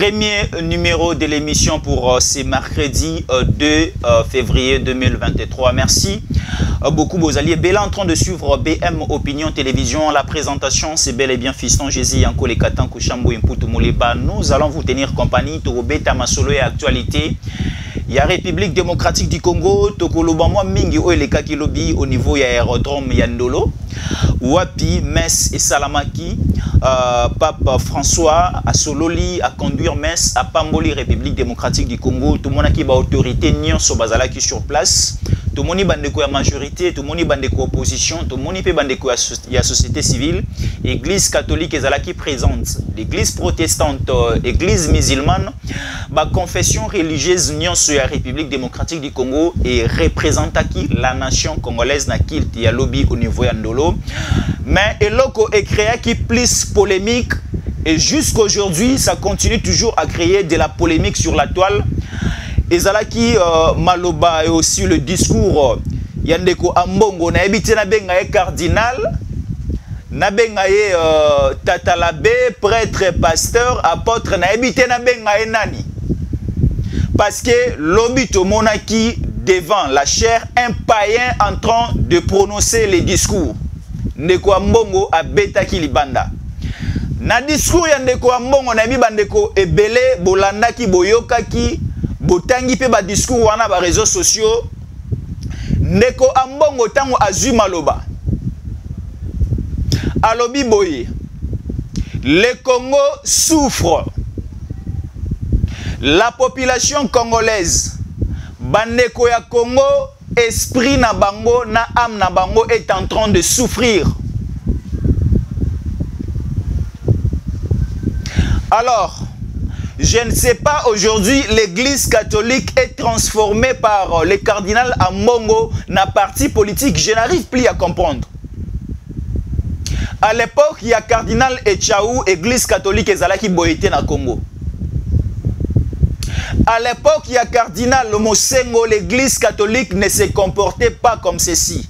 Premier numéro de l'émission pour ce mercredi 2 février 2023. Merci beaucoup, vos alliés. Bella en train de suivre BM Opinion Télévision. La présentation, c'est bel et bien Fiston Jésus Yanko le Katan Kouchambo Imputu Mouleba. Nous allons vous tenir compagnie. Torobeta Masolo et actualité. Il y a République démocratique du Congo, Tokolobamwa Mingi Oeleka Kilobi au niveau de l'aérodrome Yandolo, Wapi, Metz et Salamaki, Pape François à Sololi à conduire Metz à Pamboli, République démocratique du Congo, tout le monde qui a autorité Nyon Sobazala qui sur place, tout le monde qui a majorité, tout le monde qui a opposition, tout le monde qui a société civile, Église catholique et qui présente, l'Église protestante, Église musulmane, confession religieuse Nyon sur la République démocratique du Congo et représente la nation congolaise na kilti ya lobby au niveau Yandolo. Mais Eloko est créé qui plus polémique et jusqu'aujourd'hui ça continue toujours à créer de la polémique sur la toile. Et Zalaki Maloba et aussi le discours Yandeko Ambongo na ebité na benga cardinal na benga tata l'abbé prêtre pasteur apôtre na ebité na benga nani. Parce que l'obito monaki devant la chair, un païen en train de prononcer les discours. Ndeko Ambongo a beta ki libanda. Na discours ya Ndeko Ambongo na bibandeko ebele bolanda ki boyoka ki botangi pe ba discours wana ba réseaux sociaux. Ndeko Ambongo tango azui maloba. Alobi boye. Le Congo souffre. La population congolaise, bandeko ya Congo, esprit na bango, na âme na bango est en train de souffrir. Alors, je ne sais pas, aujourd'hui, l'église catholique est transformée par le cardinal Ambongo na parti politique. Je n'arrive plus à comprendre. À l'époque, il y a cardinal Echaou, église catholique ezalaki boyete na Congo. À l'époque, il y a cardinal Mosengo, l'église catholique ne se comportait pas comme ceci.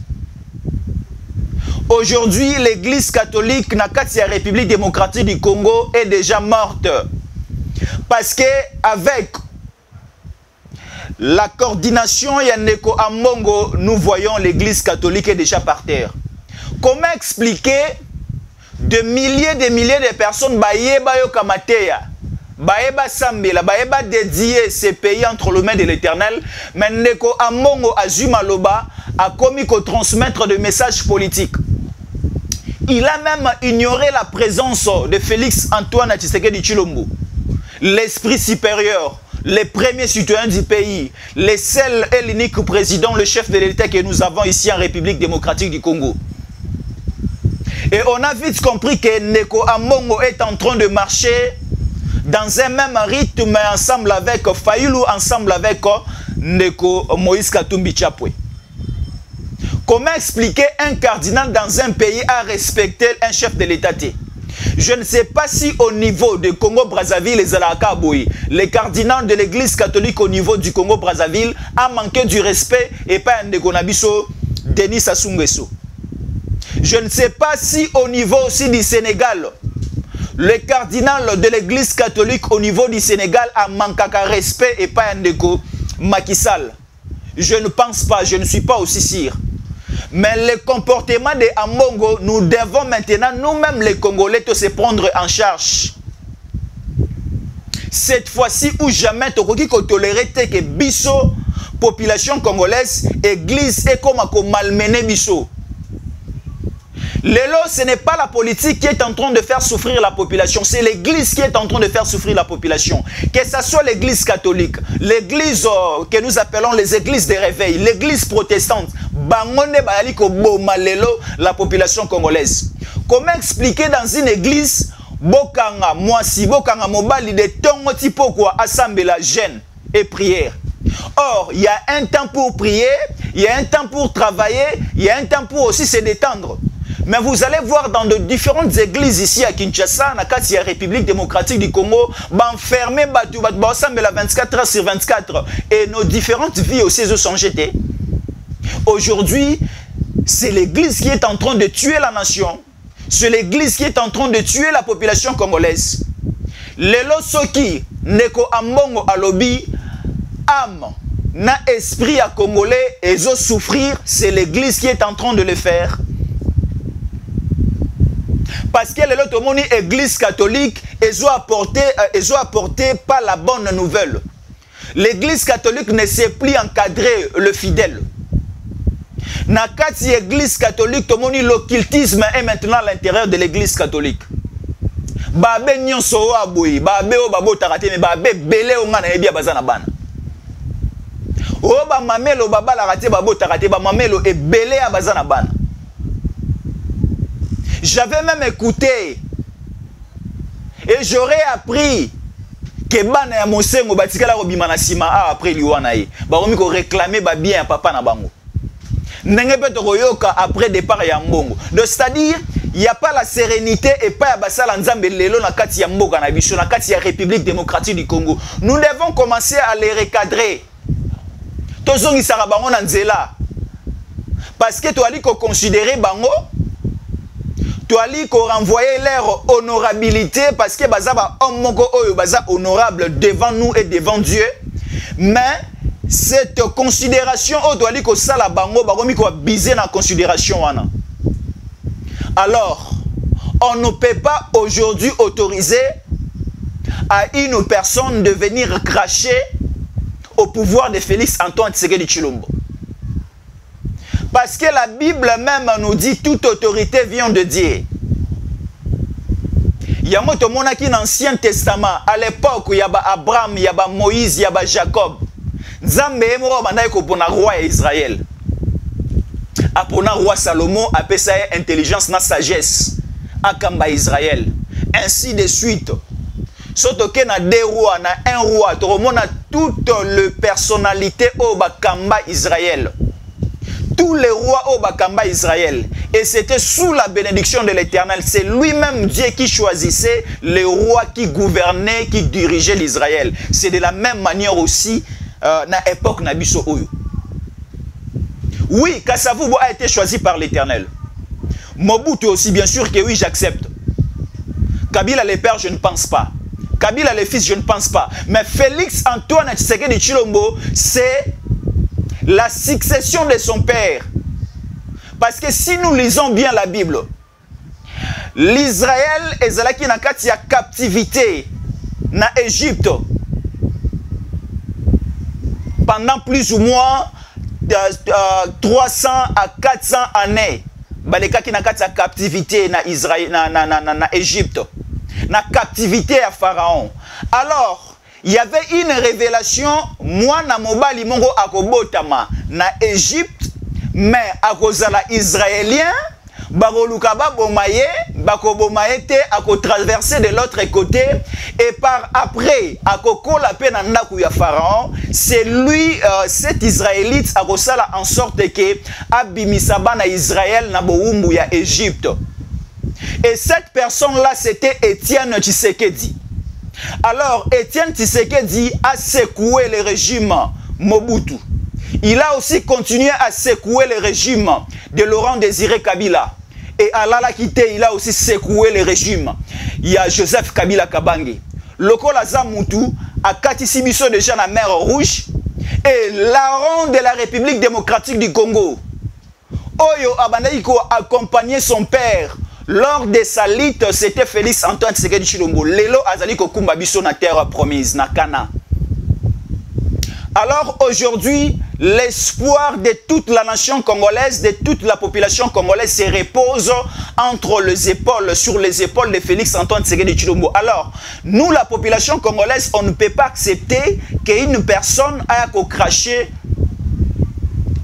Aujourd'hui, l'église catholique, na kati ya République démocratique du Congo, est déjà morte. Parce que avec la coordination Yandeko Ambongo, nous voyons l'église catholique est déjà par terre. Comment expliquer de milliers de personnes baïeba yo kamateya? Baeba Sambela, Baeba dédié ces pays entre les mains de l'Éternel, mais Ndeko Ambongo Azumaloba a commis qu'au transmettre de messages politiques. Il a même ignoré la présence de Félix Antoine Tshisekedi Tshilombo, l'esprit supérieur, les premiers citoyens du pays, le seul et l'unique président, le chef de l'État que nous avons ici en République démocratique du Congo. Et on a vite compris que Ndeko Ambongo est en train de marcher dans un même rythme ensemble avec Fayoulou, ensemble avec Ndeko Moïse Katumbi Chapwe. Comment expliquer un cardinal dans un pays à respecter un chef de l'État? Je ne sais pas si au niveau de Congo-Brazzaville, les Alakaboui, les cardinals de l'église catholique au niveau du Congo-Brazzaville a manqué du respect et pas Ndeko Nabiso, Denis Sassou Nguesso. Je ne sais pas si au niveau aussi du Sénégal, le cardinal de l'église catholique au niveau du Sénégal a manqué de respect et pas Ndeko Macky Sall. Je ne pense pas, je ne suis pas aussi sûr. Mais le comportement de Ambongo, nous devons maintenant, nous-mêmes les Congolais, se prendre en charge. Cette fois-ci ou jamais, tu peux tolérer que biso, population congolaise, église et comme malmener biso. Lélo, ce n'est pas la politique qui est en train de faire souffrir la population, c'est l'église qui est en train de faire souffrir la population. Que ce soit l'église catholique, l'église que nous appelons les églises de réveil, l'église protestante, la population congolaise. Comment expliquer dans une église, Bokanga, Mwasi, Bokanga, Mobali, de Tongo Tipo, quoi, assemblée la jeûne et prière. Or, il y a un temps pour prier, il y a un temps pour travailler, il y a un temps pour aussi se détendre. Mais vous allez voir dans de différentes églises ici à Kinshasa, dans la République démocratique du Congo, enfermés, la 24 heures sur 24. Et nos différentes vies aussi sont jetées. Aujourd'hui, c'est l'église qui est en train de tuer la nation. C'est l'église qui est en train de tuer la population congolaise. Lelo Soki, Neko Ambongo alobi, âme, na esprit à Congolais, et zo souffrir, c'est l'église qui est en train de le faire. Parce que l'autre monde église catholique, ils ont apporté pas la bonne nouvelle. L'église catholique ne sait plus encadrer le fidèle. Dans l'église catholique, tout le monde, l'occultisme est maintenant à l'intérieur de l'église catholique. Babé nyonso aboui, babé o babo tarate, mais babé belé o ngana ebia bazana bana. O ba mamelo baba la rate babo tarate, ba mamelo e belé a bazana bana. J'avais même écouté et j'aurais appris que bana ya mosengo batikala robima na sima a après liwana ye. Ba komi ko réclamer ba bien papa na bango. Ndenge peto koyoka après départ ya mbongo. Donc c'est-à-dire il n'y a pas la sérénité et pas basala nzambe lelo na kati ya mboka na biso na kati ya République démocratique du Congo. Nous devons commencer à les recadrer. Tozongi sara bango na nzela. Parce que tu ali ko considérer bango, tu ali ko renvoyer leur honorabilité parce que baza ba homme moko oyo baza honorable devant nous et devant Dieu. Mais cette considération o tu ali ko sala bango bakomi ko biser na considération wana. Alors, on ne peut pas aujourd'hui autoriser à une personne de venir cracher au pouvoir de Félix Antoine Tshisekedi Tshilombo. Parce que la Bible même nous dit toute autorité vient de Dieu. Il y a dans l'Ancien Testament, à l'époque, il y a Abraham, il y a Moïse, il y a Jacob. Nzambe emoro bandai ko pona roi Israël. Apona roi Salomon appelle ça intelligence na sagesse akamba Israël, ainsi de suite. Surtout que na deux rois, na un roi, tu remontes toute le personnalité au bakamba Israël, tous les rois au bakamba Israël, et c'était sous la bénédiction de l'Éternel. C'est lui-même Dieu qui choisissait les rois qui gouvernaient, qui dirigeaient l'Israël. C'est de la même manière aussi na époque na biso oyo. Oui, Kasavubu a été choisi par l'Éternel. Mobutu aussi, bien sûr que oui, j'accepte. Kabila les pères, je ne pense pas. Kabila les fils, je ne pense pas. Mais Félix Antoine Tshisekedi Tshilombo, c'est la succession de son père. Parce que si nous lisons bien la Bible, l'Israël est zalaki na kati ya captivité na Égypte pendant plus ou moins 300 à 400 années. Baleka qui na kati ya captivité na Israël na Égypte, na captivité à Pharaon. Alors il y avait une révélation, moi na mobali mongo akobotama na Égypte, mais akozala israélien bakoluka babomaye bakobomaye te akotraverser de l'autre côté, et par après akokola pe na ndaku ya Pharaon. C'est lui cet israélite akosala en sorte que abimisa bana Israël na boumbu ya Égypte. Et cette personne là c'était Étienne Tshisekedi. Alors Étienne Tshisekedi a secoué le régime Mobutu. Il a aussi continué à secouer le régime de Laurent Désiré Kabila. Et à l'Alakite, il a aussi secoué le régime. Il y a Joseph Kabila Kabange. Lokola Zamutu a Katisibiso déjà la mer Rouge. Et Laurent de la République démocratique du Congo, Oyo Abanaïko a accompagné son père lors de sa lutte. C'était Félix Antoine Tshisekedi Tshilombo. Lelo Azaliko Kumbabiso na terre promise, na Kana. Alors aujourd'hui, l'espoir de toute la nation congolaise, de toute la population congolaise se repose entre les épaules, sur les épaules de Félix Antoine Tshisekedi Tshilombo. Alors, nous, la population congolaise, on ne peut pas accepter qu'une personne ait craché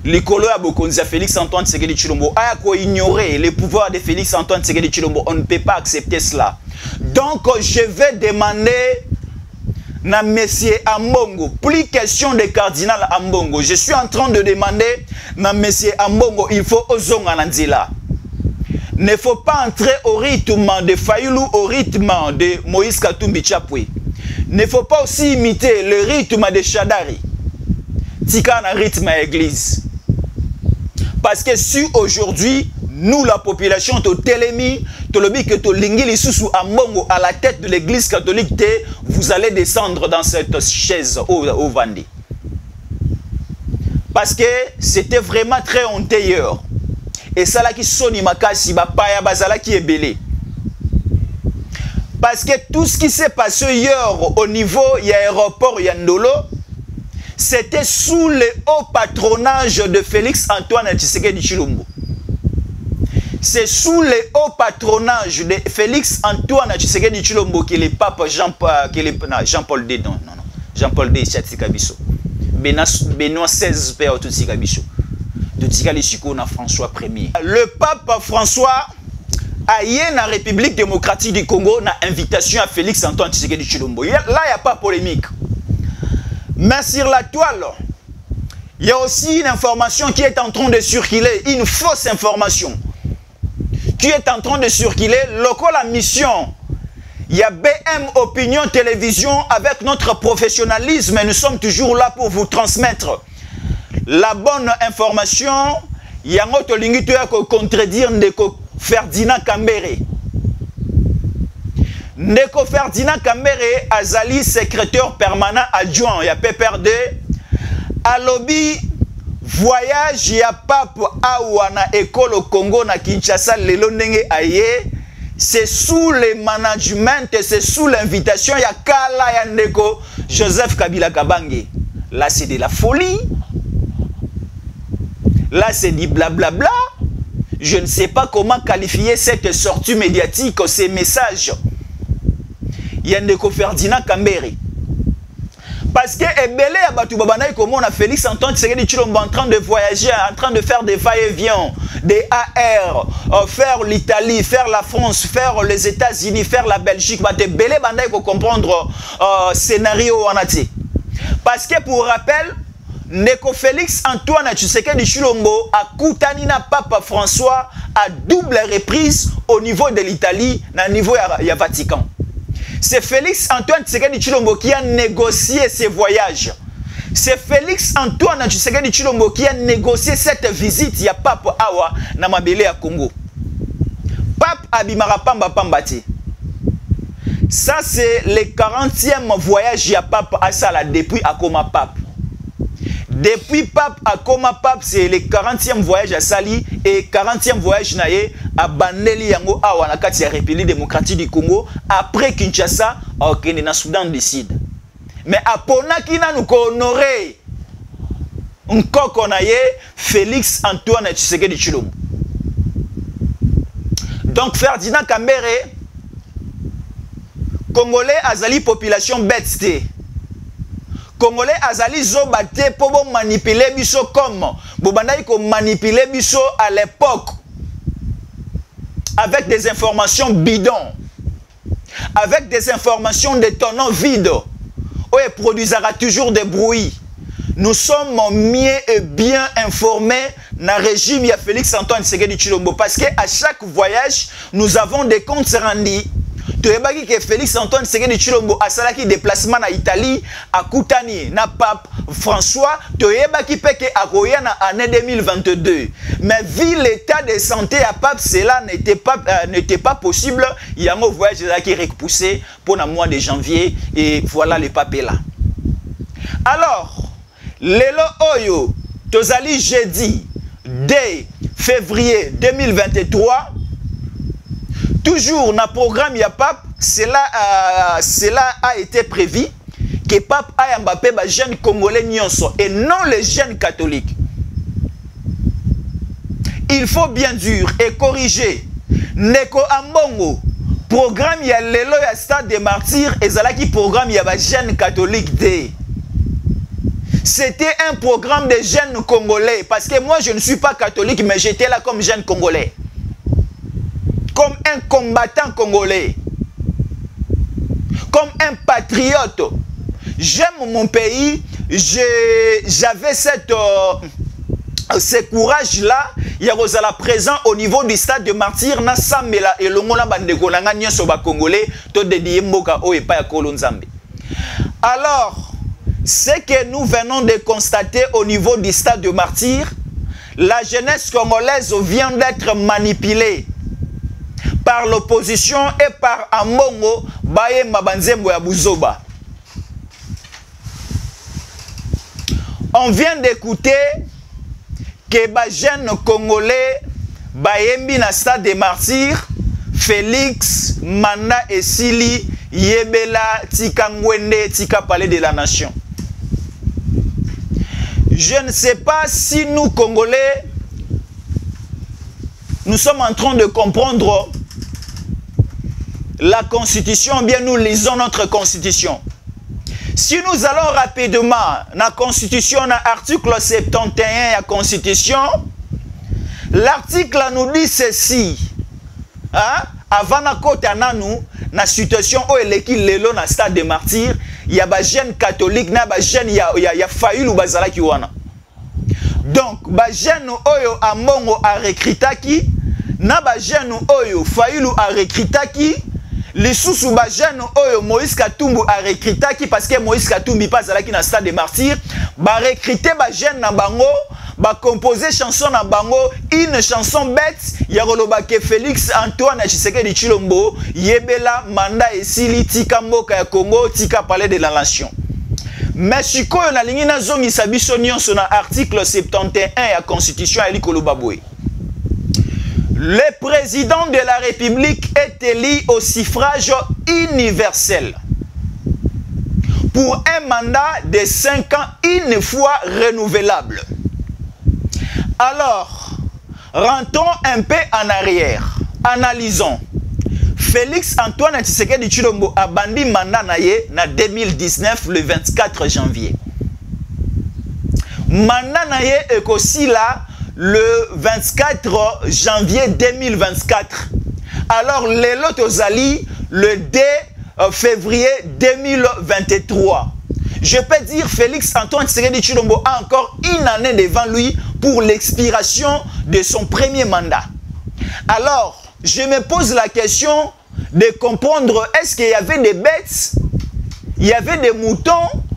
l'écolo à Bokonza Félix Antoine Tshisekedi Tshilombo, ait ignorer les pouvoirs de Félix Antoine Tshisekedi Tshilombo. On ne peut pas accepter cela. Donc, je vais demander na Monsieur Ambongo, plus question de cardinal Ambongo. Je suis en train de demander na Monsieur Ambongo, il faut ozonga nandila. Ne faut pas entrer au rythme de Fayulu, au rythme de Moïse Katumbi Tchapwe. Ne faut pas aussi imiter le rythme de Shadari. Tika na rythme à l'église. Parce que si aujourd'hui nous la population to telemi to lobi que to lingili susu ambongo à la tête de l'église catholique, vous allez descendre dans cette chaise au Vandi. Parce que c'était vraiment très honteux. Et ça là qui soni makasi ba paya bazala qui est belé. Parce que tout ce qui s'est passé hier au niveau de l'aéroport Yandolo, c'était sous le haut patronage de Félix Antoine Tshisekedi Tshilombo. C'est sous le haut patronage de Félix Antoine Tshisekedi Tshilombo que le pape Jean-Paul II, Jean-Paul II Tshikabiso. Benoît XVI père Tshikabiso. De Tshikalisiko na François Ier. Le pape François a eu la République démocratique du Congo na invitation à Félix Antoine Tshisekedi Tshilombo. Là, il n'y a pas de polémique. Mais sur la toile, il y a aussi une information qui est en train de circuler, une fausse information qui est en train de circuler. Local la mission, il y a BM Opinion Télévision avec notre professionnalisme et nous sommes toujours là pour vous transmettre la bonne information. Il y a un autre ligne qui contredire Ndeko Ferdinand Kambere. Ndeko Ferdinand Kambere azali secrétaire permanent adjoint ya PPRD alobi voyage ya pape awa na école au Congo na Kinshasa lelo ndenge aye, c'est sous le management, c'est sous l'invitation ya kala ya Ndeko Joseph Kabila Kabange. Là c'est de la folie. Là c'est du blablabla. Je ne sais pas comment qualifier cette sortie médiatique, ces messages. Il y a Ndeko Ferdinand Kambere. Parce que Ebele Abatou Babanaï, comme on a Félix Antoine Tshisekedi Tshilombo en train de voyager, en train de faire des va-et-vient, des AR, faire l'Italie, faire la France, faire les États-Unis, faire la Belgique. Ebele Bandaï pour comprendre scénario en ati. Parce que pour rappel, Ndeko Félix Antoine Tshisekedi Tshilombo a koutani na Papa François à double reprise au niveau de l'Italie, au niveau du Vatican. C'est Félix Antoine Tshisekedi Tshilombo qui a négocié ces voyages. C'est Félix Antoine Tshisekedi Tshilombo qui a négocié cette visite ya Pape Awa na mabele ya Congo. Pape Abimara Pamba Pambati. Ça c'est le 40e voyage ya Pape Asala depuis Akoma Pape. Depuis Pape Akoma Pape, c'est le 40e voyage à Sali et 40e voyage à Bandeli Yango Awa na kati ya République démocratique du Congo après Kinshasa au Kenya na Soudan du Sud. Mais apona kina nous honorer nkoko na ye Félix Antoine Tshisekedi Tshilombo. Donc Ferdinand Kambere Congolais azali population bête. Congolais azali zobate pour manipuler biso comme bobandai ko manipuler biso à l'époque avec des informations bidons, avec des informations détonnant vides, où il produisera toujours des bruits. Nous sommes mieux et bien informés dans le régime de Félix Antoine Tshisekedi Tshilombo parce qu'à chaque voyage, nous avons des comptes rendus. Tu sais que Félix Antoine Tshisekedi Tshilombo a salaki déplacement en Italie, à Koutani, na Pape François, tu sais que Akoya na année 2022. Mais vu l'état de santé à Pape, cela n'était pas possible. Il y a un voyage qui est repoussé pour le mois de janvier et voilà le pape est là. Alors, Lelo Oyo, Tozali jeudi 2 février 2023, toujours dans le programme Yapap, cela a été prévu que Pape a Mbappé les jeunes congolais nyonso et non les jeunes catholiques. Il faut bien dire et corriger. Neko Ambongo, programme ya lelo ya stade des martyrs et zalaki programme ya ba jeunes catholiques de. C'était un programme de jeunes congolais parce que moi je ne suis pas catholique mais j'étais là comme jeune congolais. Comme un combattant congolais. Comme un patriote. J'aime mon pays. J'avais ce courage-là. Il y a la présent au niveau du stade de martyrs. Na samela et longola bandeko na nganya soba congolais. To dédié mboka o et pas ya kolonzambe. Alors, ce que nous venons de constater au niveau du stade de martyrs, la jeunesse congolaise vient d'être manipulée par l'opposition et par Amongo Baye Mabanzembo ya Buzoba. On vient d'écouter que les jeunes congolais Bayembi na stade des martyrs, Félix, Manda et Sili, Yebela, Tika Ngwende, Tika Palais de la Nation. Je ne sais pas si nous, Congolais, nous sommes en train de comprendre la Constitution, bien nous lisons notre Constitution. Si nous allons rapidement dans la Constitution, dans l'article 71 de la Constitution, l'article nous dit ceci. Hein? Avant la côte nous, dans la situation où il est dans le stade des martyrs, il y a des jeunes catholiques, il y a failli ou bazala qui wana. Donc, les jeunes oyo amongo a recrutaki, na ba jeunes oyo failli ou a recrutaki, les sous ba jeunes oyo Moïse Katumbi a recrutaki parce que Moïse Katumbi pas zalaki na stade des martyrs, ba recruter ba jeunes na bango. Ba composer chanson na bango, une chanson bête, Yaroloba ke Félix Antoine Tshisekedi Tshilombo, Yebela Manda et Sili Tika Mboka ya Congo, Tika Palais de la Nation. Mais sikoyo na lingi na zongi sabiso nyonso na article 71 ya Constitution ya Likolobabwe. Le président de la République est élu au suffrage universel pour un mandat de 5 ans, une fois renouvelable. Alors, rentrons un peu en arrière. Analysons. Félix Antoine Tshisekedi Tshilombo a bandi mandat naye na 2019 le 24 janvier. Mandat naye est aussi là le 24 janvier 2024. Alors, les Lotozali le 2 février 2023. Je peux dire Félix Antoine Tshisekedi Tshilombo a encore une année devant lui pour l'expiration de son premier mandat. Alors, je me pose la question de comprendre, est-ce qu'il y avait des bêtes, il y avait des moutons,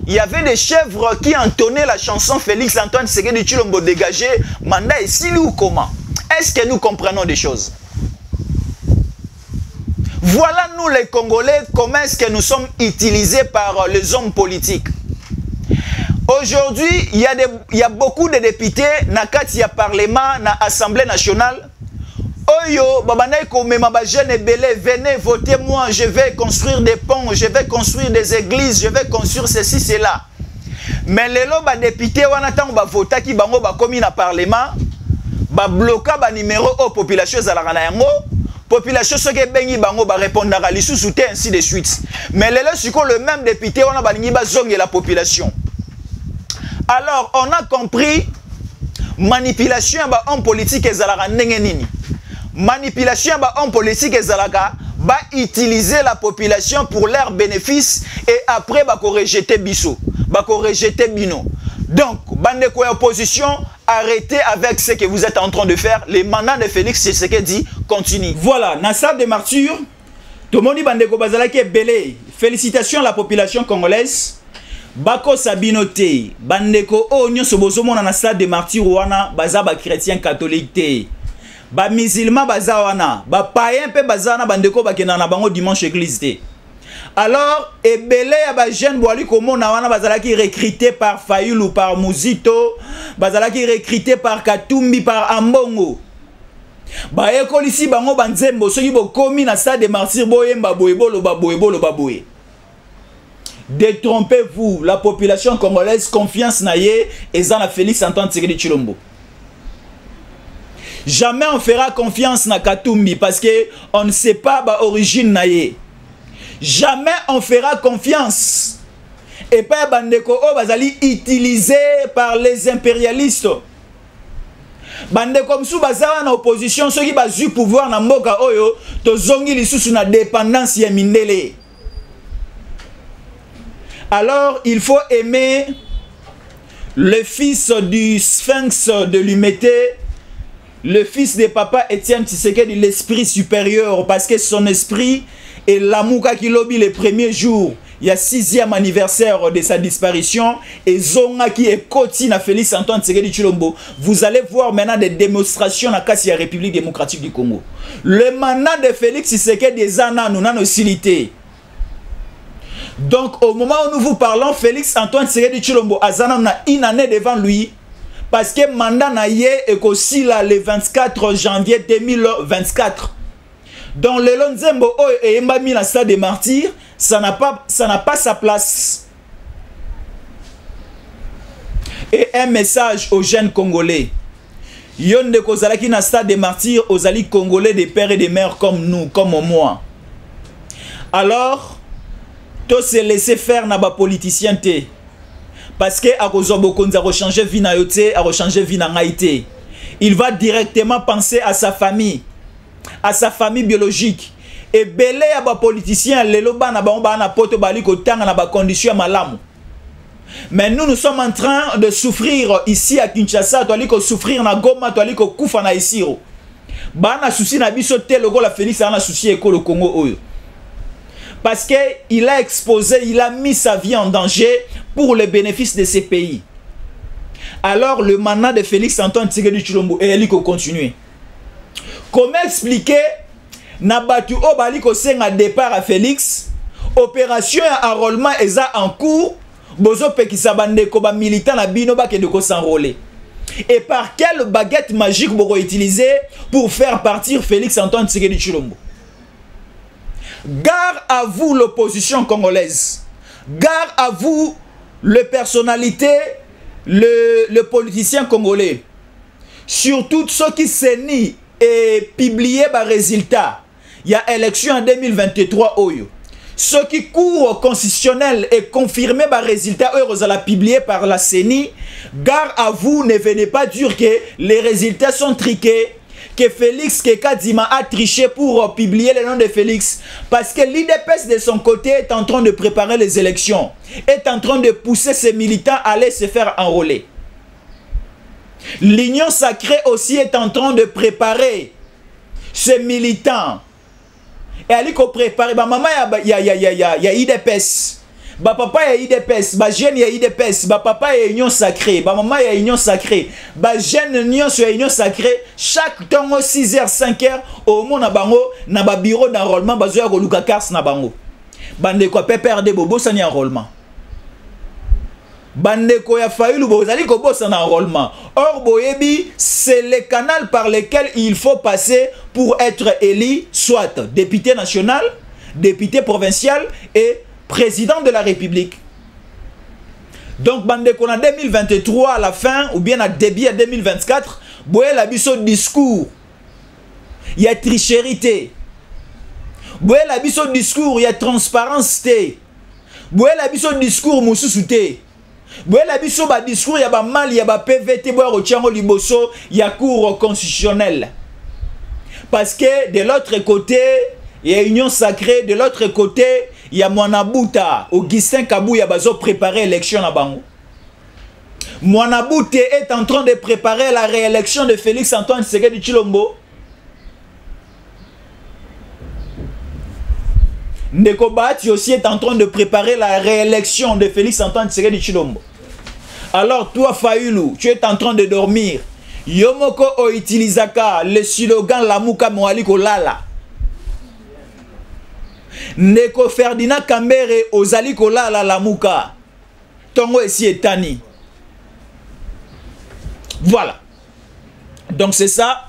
il y avait des chèvres qui entonnaient la chanson Félix Antoine Tshisekedi Tshilombo dégagé, mandat et s'il ou comment? Est-ce que nous comprenons des choses? Voilà nous les Congolais, comment est-ce que nous sommes utilisés par les hommes politiques. Aujourd'hui, il y a beaucoup de députés dans le Parlement, dans l'Assemblée nationale. Oyo, venez voter moi, je vais construire des ponts, je vais construire des églises, je vais construire ceci, cela. Mais les députés, on attend voter qui bango commis dans le Parlement, bloquer le numéro aux populations à la population ce qui bengi bango ba répondre à l'issue ainsi de suite. Mais le même député on a balingi ba zonge la population. Alors on a compris manipulation ba homme politique ezalaka ndenge nini. Manipulation ba homme politique ezalaka ba utiliser la population pour leurs bénéfices et après ba ko rejeter biso, ba ko rejeter bino. Donc bande ko opposition, arrêtez avec ce que vous êtes en train de faire. Les mandats de Félix Tshisekedi continue. Voilà, dans la salle des martyrs, tout le monde dit Bandeko Bazalaki est belé. Félicitations à la population congolaise. Bako Sabinote, Bandeko Onyo Sobozomo dans la salle des martyrs wana, baza ba chrétien catholique te. Ba musulman baza wana, ba païen pe bazana Bandeko bakena na bango dimanche église te. Alors, ebele ya ba jeune boali komona wana bazalaki recruté par Fayulu ou par Muzito, bazalaki recruté par Katumbi par Ambongo. Ba ekolisi bango banzembo soki bokomi na stade de martyrs boyemba boyebolo baboye. Détrompez-vous, la population congolaise confiance naye ezana Félix Antoine Tshisekedi Tshilombo. Jamais on fera confiance na Katumbi parce que on ne sait pas ba origine naye. Jamais on fera confiance. Et pas Bandeko O bazali utilisé par les impérialistes. Bandeko msou bazawa na opposition ceux qui bazu pouvoir na mboka oyo to zongi lisusu na dépendance ya mindele. Alors il faut aimer le fils du Sphinx de l'Humété, le fils de papa Étienne Tshisekedi de l'esprit supérieur parce que son esprit et l'amour qui lobby les premiers jours, il y a 6e anniversaire de sa disparition, et Zonga qui est Koti na Félix Antoine Tshisekedi Tshilombo, vous allez voir maintenant des démonstrations dans la République démocratique du Congo. Le mandat de Félix Tshisekedi est nano silité. Donc au moment où nous vous parlons, Félix Antoine Tshisekedi Tshilombo a une année devant lui, parce que le mandat na ye est aussi là le 24 janvier 2024. Dans le Lonzembo et Mbami la stade des martyrs, ça n'a pas sa place. Et un message aux jeunes Congolais. Yonde kozalaki na stade des martyrs, aux alliés congolais des pères et des mères comme nous, comme moi. Alors, tout se laisser faire na ba politicien te. Parce que a kozobokonza rechanger vie na yote, a rechanger vie na ngaite. Il va directement penser à sa famille biologique. Et belé ya ba politicien lelo bana ba na poto bali ko tanga na ba condition malamu. Mais nous sommes en train de souffrir ici à Kinshasa, tu as souffrir na Goma, tu as kufa na Isiro. Bana souci na biso te logo la Félix na souci eko le Congo oyo. Parce que il a exposé, il a mis sa vie en danger pour le bénéfice de ces pays. Alors le mandat de Félix Antoine Tshisekedi Tshilombo et il faut continuer. Comment expliquer Nabatu Obali ko senga départ à Félix, opération à enrôlement est en cours, bozo pekisa bandeko ba militant na bino ba ke de ko s'enrôler. Et par quelle baguette magique vous utiliser pour faire partir Félix Antoine Tshisekedi Tshilombo? Gare à vous l'opposition congolaise. Gare à vous le personnalité, le politicien congolais. Surtout ceux qui se nient et publier par résultat. Il y a élection en 2023 oyo. Ceux qui courent constitutionnel et confirmé par résultat oyo la publié par la CENI. Gare à vous, ne venez pas dire que les résultats sont triqués, que Félix Kadima a triché pour publier le nom de Félix. Parce que l'IDPS de son côté est en train de préparer les élections, est en train de pousser ses militants à aller se faire enrôler. L'Union sacrée aussi est en train de préparer ses militants. Et elle ko préparer ba maman ya IDPS. Ba papa ya IDPS, ba jeune ya IDPS, ba papa ya Union sacrée, ba maman ya Union sacrée, ba jeune Union sur Union sacrée, chaque temps 6h 5h au monde na bango na ba bureau d'enrôlement bazoya ko luka carte na bango. Bande ko PPRD bobo sani enrôlement. Bandeko ya Fayulu bozali ko bossa na enrôlement. Or boyebi, c'est le canal par lequel il faut passer pour être élu soit député national, député provincial et président de la République. Donc bandeko en 2023 à la fin ou bien à début à 2024, boye la biso discours. Il y a tricherie. Boye la biso discours, il y a transparence. Boye la biso discours mususu te. Boye la biso ba discours ya ba mal ya ba PVT boye rotiango liboso ya cour constitutionnelle. Parce que de l'autre côté, il y a Union sacrée, de l'autre côté, il y a Mwanabuta, Augustin Kabouya bazo préparer l'élection à Bango. Mwanabuta est en train de préparer la réélection de Félix Antoine Tshisekedi Tshilombo. Ndeko Bahati aussi est en train de préparer la réélection de Félix Antoine Tshisekedi Tshilombo. Alors toi Fayulu, tu es en train de dormir. Yomoko o utilizaka le slogan Lamuka Moaliko Lala. Ndeko Ferdinand Kambere Ozaliko Lala Lamuka. Tongo esi etani. Voilà. Donc c'est ça.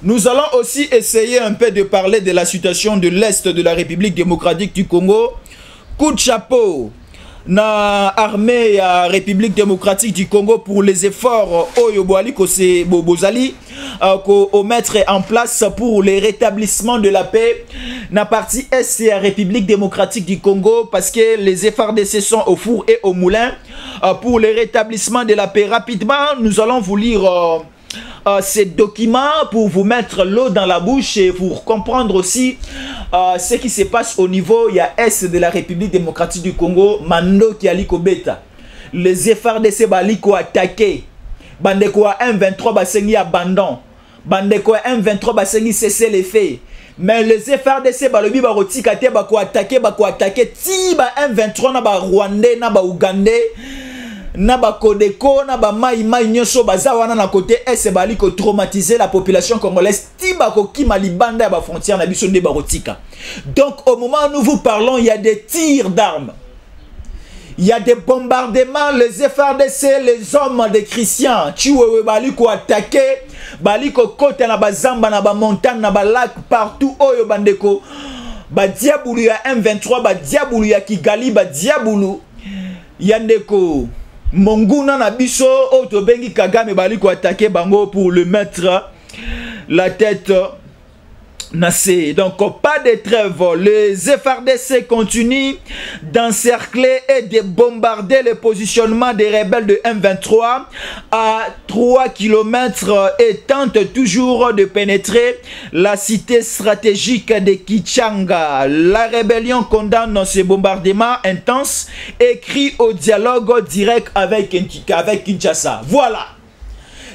Nous allons aussi essayer un peu de parler de la situation de l'Est de la République démocratique du Congo. Coup de chapeau na armée ya République démocratique du Congo pour les efforts Oyoboali Kose Bobozali ko mettre en place pour le rétablissement de la paix na partie Est de la République démocratique du Congo, parce que les efforts de sont au four et au moulin pour le rétablissement de la paix. Rapidement, nous allons vous lire ces documents pour vous mettre l'eau dans la bouche et pour comprendre aussi ce qui se passe au niveau Est de la République démocratique du Congo. Mando qui a beta. Les FRDC baliko attaqué. Bandeko M23 basengi abandon. Bandeko M23 basengi cesser les faits. Mais les FRDC balobi ba rotika te ba ko attaquer ti ba M23 na ba Rwandais na ba Ougandais na ba Kodeko na ba mai nyoso baza wana na côté est bali ko traumatiser la population congolaise ti ba ko kima libanda ba frontière na biso nde ba rotika. Donc au moment où nous vous parlons, il y a des tirs d'armes. Il y a des bombardements, les FRDC, les hommes des chrétiens, Chiwewe bali ko attaquer, bali ko kote na ba zamba na ba montagne na ba lac partout oyo bandeko. Ba diabulu ya M23, ba diabulu ya Kigali, ba diabulu yandeko Monguna na biso oto bengi Kagame bali ko attaquer bango pour le mettre la tête Nassé. Donc pas de trêve. Les FRDC continuent d'encercler et de bombarder le positionnement des rebelles de M23 à 3 km et tentent toujours de pénétrer la cité stratégique de Kichanga. La rébellion condamne ces bombardements intenses et crie au dialogue direct avec Kinshasa. Voilà.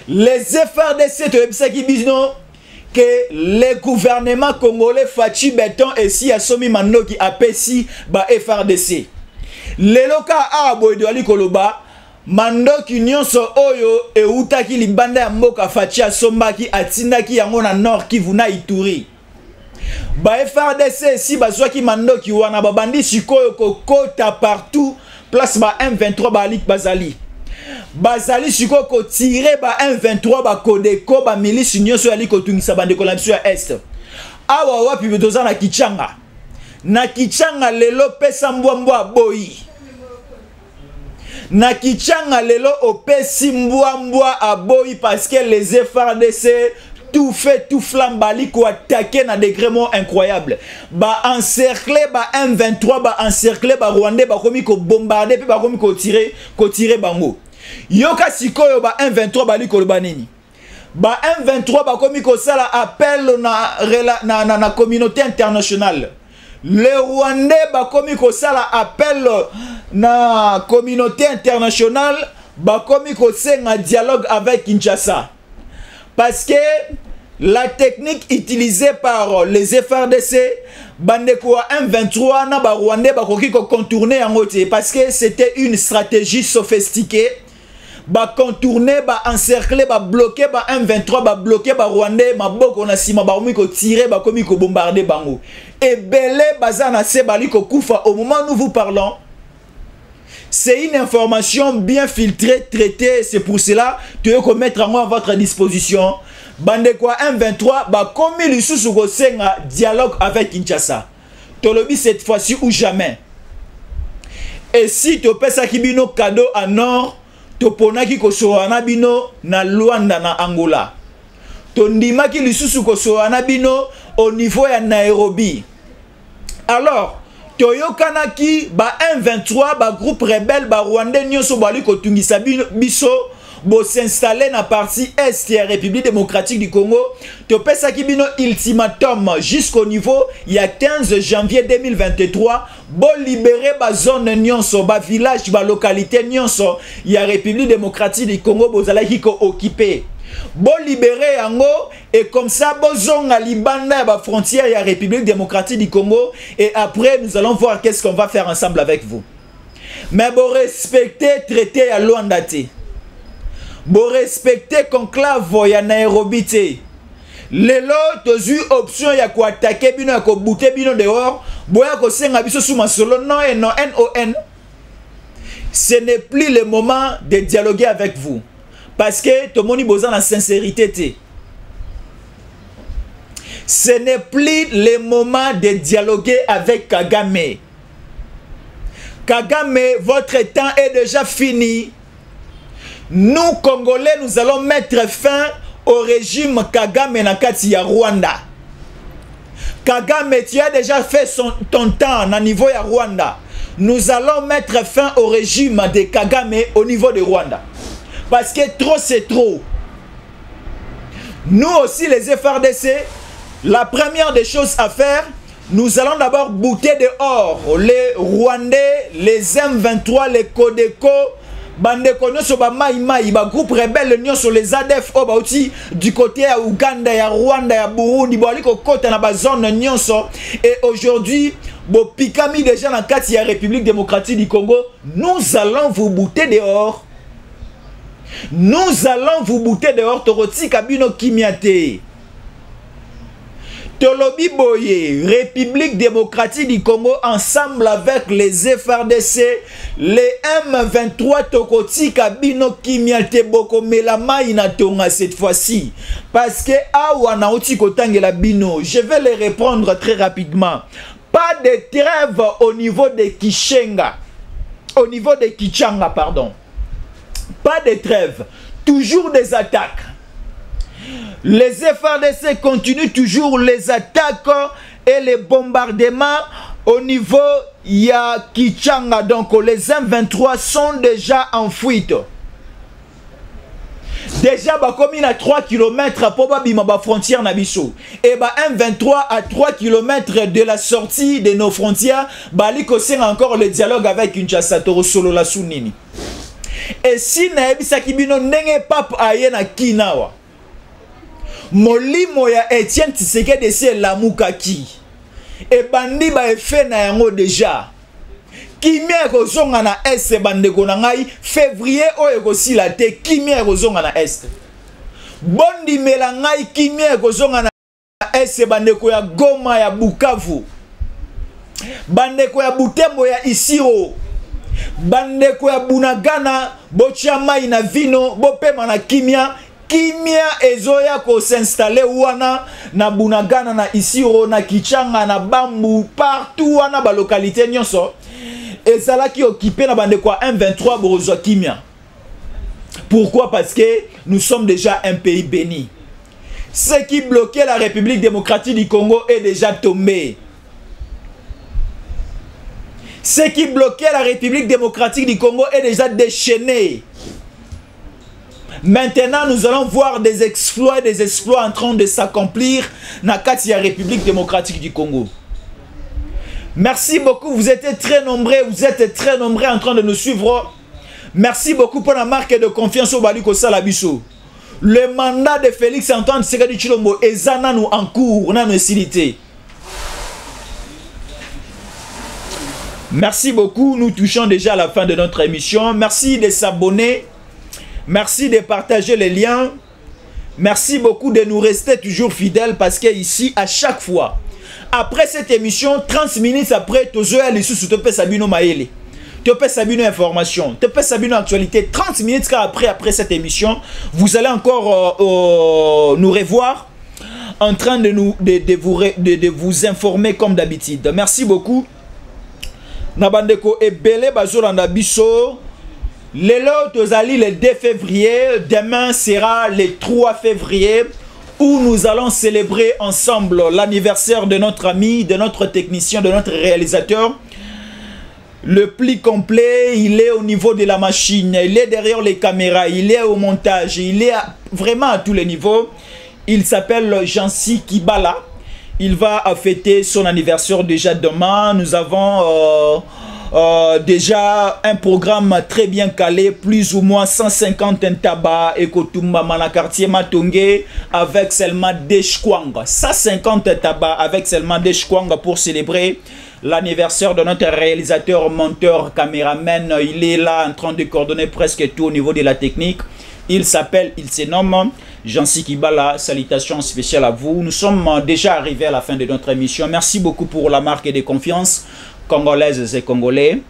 Les FRDC que le gouvernement congolais Fachi Beton et si Asomi Manoki apesi ba FRDC. Le loka abo edwali koloba Mandoki nyonso oyo e utaki libanda ya mboka Fachi asombaki atindaki yango na Nord Kivu na Ituri. Ba FRDC si bazwaki Mandoki wana babandi sikoyo kokota partout place ba M23 balik bazali. Bazali siko ko tirer ba M23 ba Kodeko ba milice nyonso yali ko tungisa bandeko la biso ya est. Awa wapi betoza na Kichanga. Na Kichanga lelo pesa mbwa boyi. Na Kichanga lelo opesi mbwa aboyi parce que les FRDC tout fait tout flambali ko attaquer na dégrement incroyable. Ba encercler ba M23 ba encercler ba Rwandais ba komi ko bombarder puis ba komi ko tirer bango. Yoka sikoyo ba M23 bali koloba nini? Ba M23 ba komi ko sala appel na communauté internationale. Le Rwandais ba komi ko sala appel na communauté internationale ba komi ko senga dialogue avec Kinshasa. Parce que la technique utilisée par les FRDC bandeko M23 na ba Rwandais ba koki ko contourner en côté parce que c'était une stratégie sophistiquée. Ba contourner, ba encercler, ba bloquer, ba M23, ba bloquer, ba Rwandais, ma boko na sima, ba komi ko tirer, ba komi ko bombarder bango. Et belé bazana se bali ko kufa au moment où nous vous parlons. C'est une information bien filtrée, traitée, c'est pour cela que je vais mettre à votre disposition. Bandeko M23, ba komi lisusu ko senga dialogue avec Kinshasa. Tolobi cette fois-ci ou jamais. Et si tu pèses à Kibino cadeau à Nord, toponaki kosoana bino na Luanda na Angola. Tondimaki lisusu kosoana bino au niveau ya Nairobi. Alors, toyokanaki ba M23 ba groupe rebelle ba Rwandais nyonso bali kotungisa biso bo s'installer na partie est de la République démocratique du Congo. Topesaki bino ultimatum jusqu'au niveau il y a 15 janvier 2023 bo libérer ba zone nyonso ba village ba localité nyonso il y a République démocratique du Congo bozalaki ko occupé. Bo libérer yango et comme ça bozonga libanda ba frontière il y a République démocratique du Congo et après nous allons voir qu'est-ce qu'on va faire ensemble avec vous. Mais bo respecter traité à Luanda te. Bo respecter conclave ya Nairobi te. Lelo tozu option ya ko attaquer bino ya ko bouter bino dehors, boya ko senga biso suma solo non et non NON. Ce n'est plus le moment de dialoguer avec vous parce que tout le monde besoin de sincérité te. Ce n'est plus le moment de dialoguer avec Kagame. Kagame, votre temps est déjà fini. Nous, Congolais, nous allons mettre fin au régime Kagame Nakati ya Rwanda. Kagame, tu as déjà fait ton temps au niveau ya Rwanda. Nous allons mettre fin au régime de Kagame au niveau de Rwanda. Parce que trop, c'est trop. Nous aussi, les FRDC, la première des choses à faire, nous allons d'abord bouter dehors les Rwandais, les M23, les Kodeko, bande nyonso ba mai ba groupe rebelle nyonso les ADF o ba outi du côté ya Uganda ya Rwanda ya Burundi bo aliko kota na ba zone nyonso et aujourd'hui bo pikami déjà na kati ya République démocratique du Congo, nous allons vous bouter dehors. Nous allons vous bouter dehors toroti kabino kimiate. Tolobi Boye, République démocratique du Congo, ensemble avec les FRDC, les M23 Tokoti Kabino Kimiate Boko Melama Inatonga cette fois-ci. Parce que Awana Otikotange la Bino, je vais les répondre très rapidement. Pas de trêve au niveau de Kishenga, au niveau de Kichanga, pardon. Pas de trêve, toujours des attaques. Les FRDC continuent toujours les attaques et les bombardements au niveau ya Kichanga. Donc les M23 sont déjà en fuite. Déjà bakomi na 3 km pour babima ba frontière na biso. Et ba M23 à 3 km de la sortie de nos frontières, baliko sing encore le dialogue avec Kinshasa Toro solo la sunini. Et si na ebisa kibino ndenge pap aye na Kinawa. Molimo ya Etienne Tshisekedi de lamukaki. Et bandi ba efe na yango déjà. Kimia kozonga na est bandeko na ngai février o ekosila te kimia kozonga na est. Bondi mela ngai kimia kozonga na est bandeko ya Goma ya Bukavu. Bandeko ya Butembo ya Isiro. Bandeko ya Bunagana botia mai na vino bopema na kimia. Kimia ezoya ko s'installer wana na Bunagana na Isiro na Kichanga na Bambu partout wana ba localité nyonso ezala ki occupé na bande kwa M23 borozwa kimia. Pourquoi? Parce que nous sommes déjà un pays béni. Ce qui bloquait la République démocratique du Congo est déjà tombé. Ce qui bloquait la République démocratique du Congo est déjà déchaîné. Maintenant, nous allons voir des exploits en train de s'accomplir dans la République démocratique du Congo. Merci beaucoup, vous êtes très nombreux en train de nous suivre. Merci beaucoup pour la marque de confiance au Baliko Salabiso. Le mandat de Félix Antoine Tshisekedi Tshilombo est en cours, dans nos cilités. Merci beaucoup, nous touchons déjà à la fin de notre émission. Merci de s'abonner. Merci de partager les liens. Merci beaucoup de nous rester toujours fidèles parce que ici, à chaque fois, après cette émission, 30 minutes après, tu peux Sabino Maele. Tu peux Sabino information. Tu peux Sabino actualité. 30 minutes après cette émission, vous allez encore nous revoir en train de vous informer comme d'habitude. Merci beaucoup. Nabandeko Ebele Bazolanda Biso. Lelo tozali le 2 février, demain sera le 3 février où nous allons célébrer ensemble l'anniversaire de notre ami, de notre technicien, de notre réalisateur. Le pli complet, il est au niveau de la machine, il est derrière les caméras, il est au montage, il est vraiment à tous les niveaux. Il s'appelle Jansi Kibala. Il va fêter son anniversaire déjà demain. Nous avons... déjà un programme très bien calé, plus ou moins 150 tabac et Kotumba na quartier Matongé avec seulement des chkwanga. 150 tabac avec seulement des chkwanga pour célébrer l'anniversaire de notre réalisateur, monteur, caméraman. Il est là en train de coordonner presque tout au niveau de la technique. Il se nomme Jansi Kibala. Salutations spéciales à vous. Nous sommes déjà arrivés à la fin de notre émission. Merci beaucoup pour la marque de confiance. Congolaises et Congolais,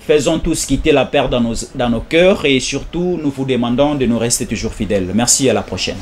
faisons tous quitter la paix dans nos cœurs et surtout nous vous demandons de nous rester toujours fidèles. Merci, à la prochaine.